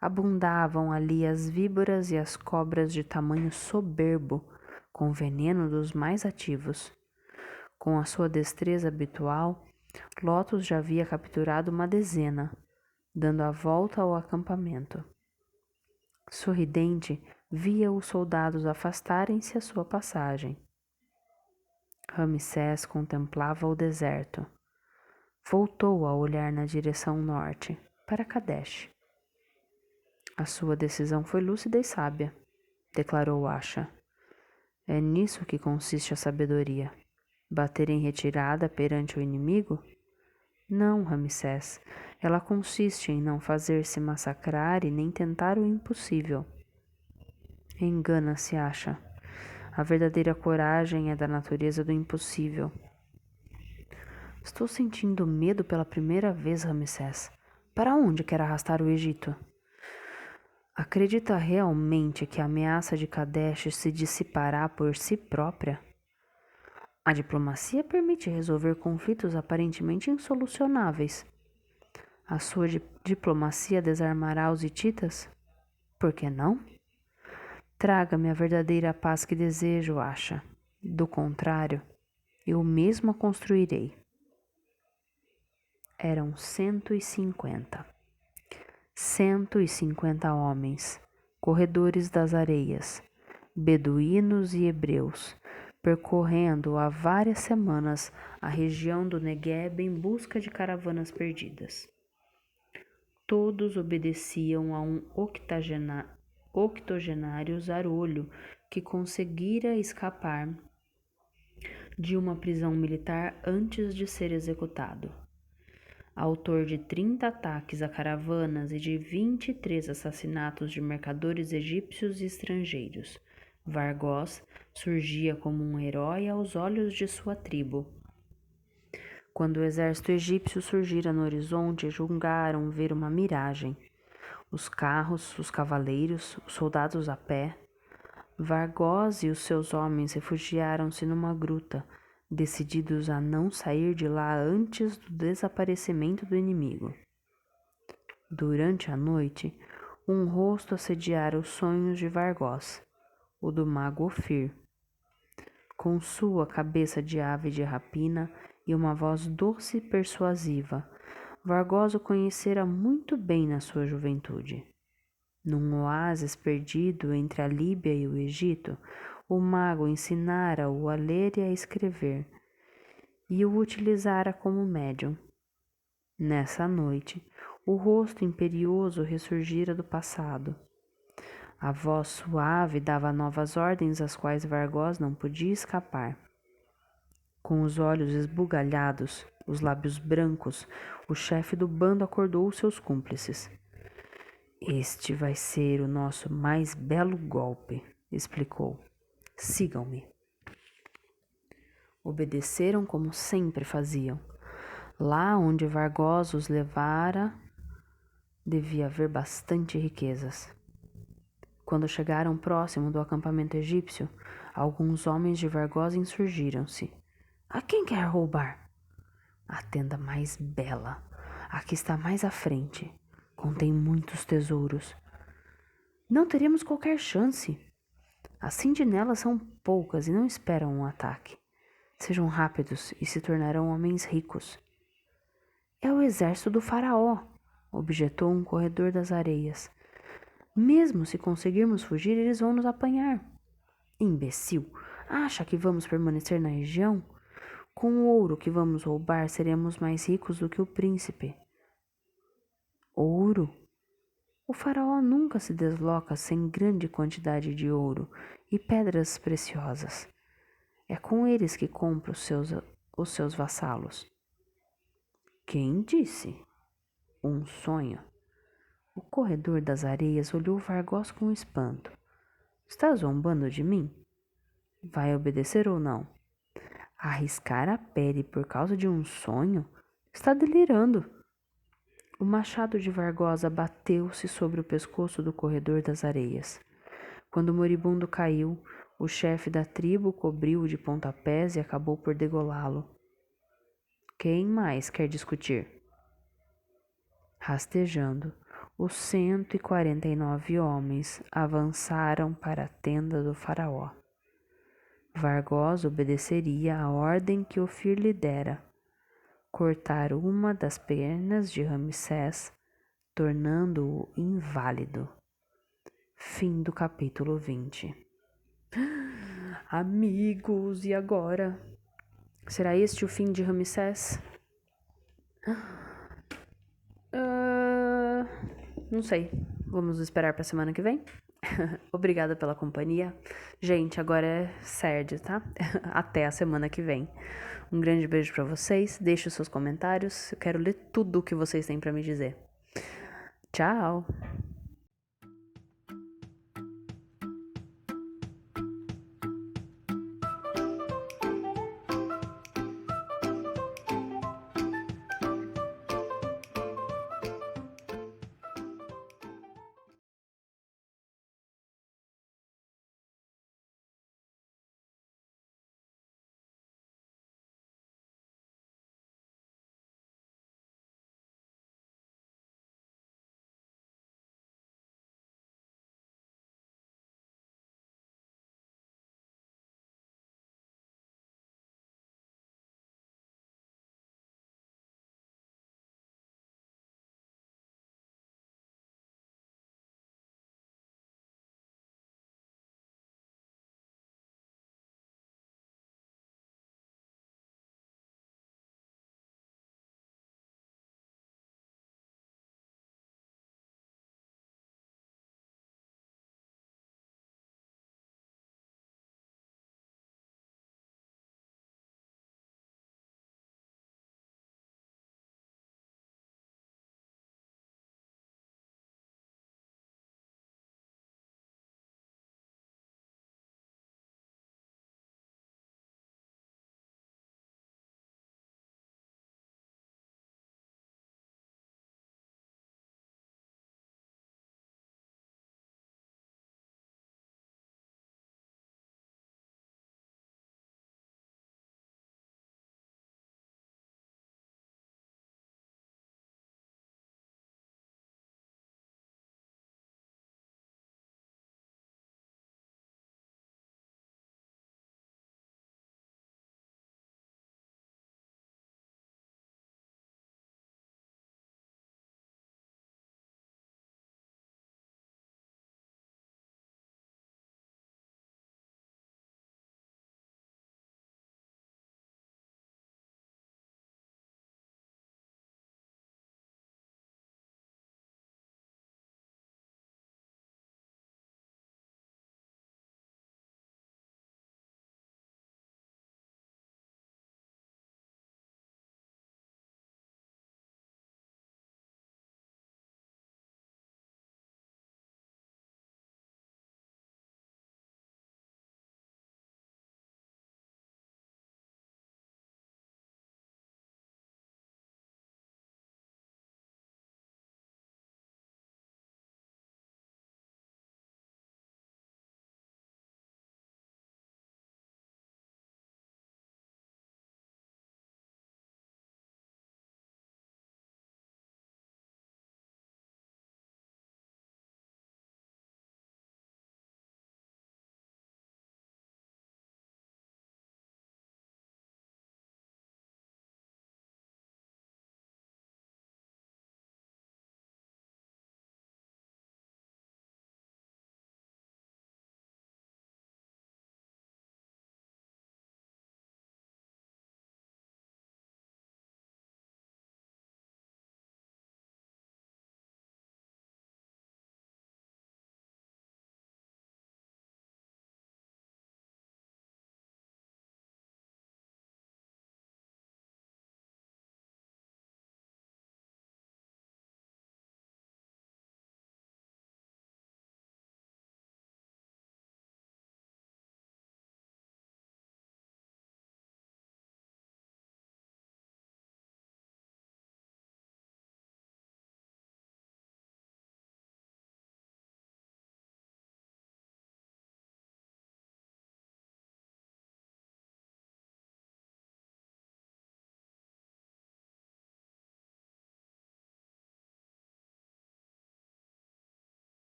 Abundavam ali as víboras e as cobras de tamanho soberbo, com veneno dos mais ativos. Com a sua destreza habitual, Lotus já havia capturado uma dezena, dando a volta ao acampamento. Sorridente, via os soldados afastarem-se à sua passagem. Ramsés contemplava o deserto. Voltou a olhar na direção norte, para Kadesh. A sua decisão foi lúcida e sábia, declarou Acha. É nisso que consiste a sabedoria. Bater em retirada perante o inimigo? Não, Ramsés. Ela consiste em não fazer-se massacrar e nem tentar o impossível. Engana-se, Acha. A verdadeira coragem é da natureza do impossível. Estou sentindo medo pela primeira vez, Ramsés. Para onde quer arrastar o Egito? Acredita realmente que a ameaça de Kadesh se dissipará por si própria? A diplomacia permite resolver conflitos aparentemente insolucionáveis. A sua diplomacia desarmará os hititas? Por que não? Traga-me a verdadeira paz que desejo, Acha. Do contrário, eu mesmo a construirei. Eram 150. 150 homens, corredores das areias, beduínos e hebreus, percorrendo há várias semanas a região do Negueb em busca de caravanas perdidas. Todos obedeciam a um octogenário zarolho que conseguira escapar de uma prisão militar antes de ser executado. Autor de 30 ataques a caravanas e de 23 assassinatos de mercadores egípcios e estrangeiros, Vargós surgia como um herói aos olhos de sua tribo. Quando o exército egípcio surgira no horizonte, julgaram ver uma miragem. Os carros, os cavaleiros, os soldados a pé. Vargós e os seus homens refugiaram-se numa gruta, decididos a não sair de lá antes do desaparecimento do inimigo. Durante a noite, um rosto assediara os sonhos de Vargós, o do mago Ofir. Com sua cabeça de ave de rapina e uma voz doce e persuasiva, Vargós o conhecera muito bem na sua juventude. Num oásis perdido entre a Líbia e o Egito, o mago ensinara-o a ler e a escrever, e o utilizara como médium. Nessa noite, o rosto imperioso ressurgira do passado. A voz suave dava novas ordens às quais Vargós não podia escapar. Com os olhos esbugalhados, os lábios brancos, o chefe do bando acordou seus cúmplices. Este vai ser o nosso mais belo golpe, explicou. Sigam-me. Obedeceram como sempre faziam. Lá onde Vargós os levara, devia haver bastante riquezas. Quando chegaram próximo do acampamento egípcio, alguns homens de Vargós insurgiram-se. A quem quer roubar? A tenda mais bela, a que está mais à frente. Contém muitos tesouros. Não teremos qualquer chance. As sentinelas são poucas e não esperam um ataque. Sejam rápidos e se tornarão homens ricos. É o exército do faraó, objetou um corredor das areias. Mesmo se conseguirmos fugir, eles vão nos apanhar. Imbecil, acha que vamos permanecer na região? Com o ouro que vamos roubar, seremos mais ricos do que o príncipe. Ouro? O faraó nunca se desloca sem grande quantidade de ouro e pedras preciosas. É com eles que compra os seus vassalos. Quem disse? Um sonho. O corredor das areias olhou Vargós com espanto. Está zombando de mim? Vai obedecer ou não? Arriscar a pele por causa de um sonho? Está delirando. O machado de Vargós abateu-se sobre o pescoço do corredor das areias. Quando o moribundo caiu, o chefe da tribo cobriu-o de pontapés e acabou por degolá-lo. Quem mais quer discutir? Rastejando, os 149 homens avançaram para a tenda do faraó. Vargós obedeceria à ordem que Ofir lhe dera: cortar uma das pernas de Ramsés, tornando-o inválido. Fim do capítulo 20. Amigos, e agora? Será este o fim de Ramsés? Não sei. Vamos esperar para semana que vem? Obrigada pela companhia. Gente, agora é sério, tá? Até a semana que vem. Um grande beijo para vocês. Deixe os seus comentários. Eu quero ler tudo o que vocês têm para me dizer. Tchau!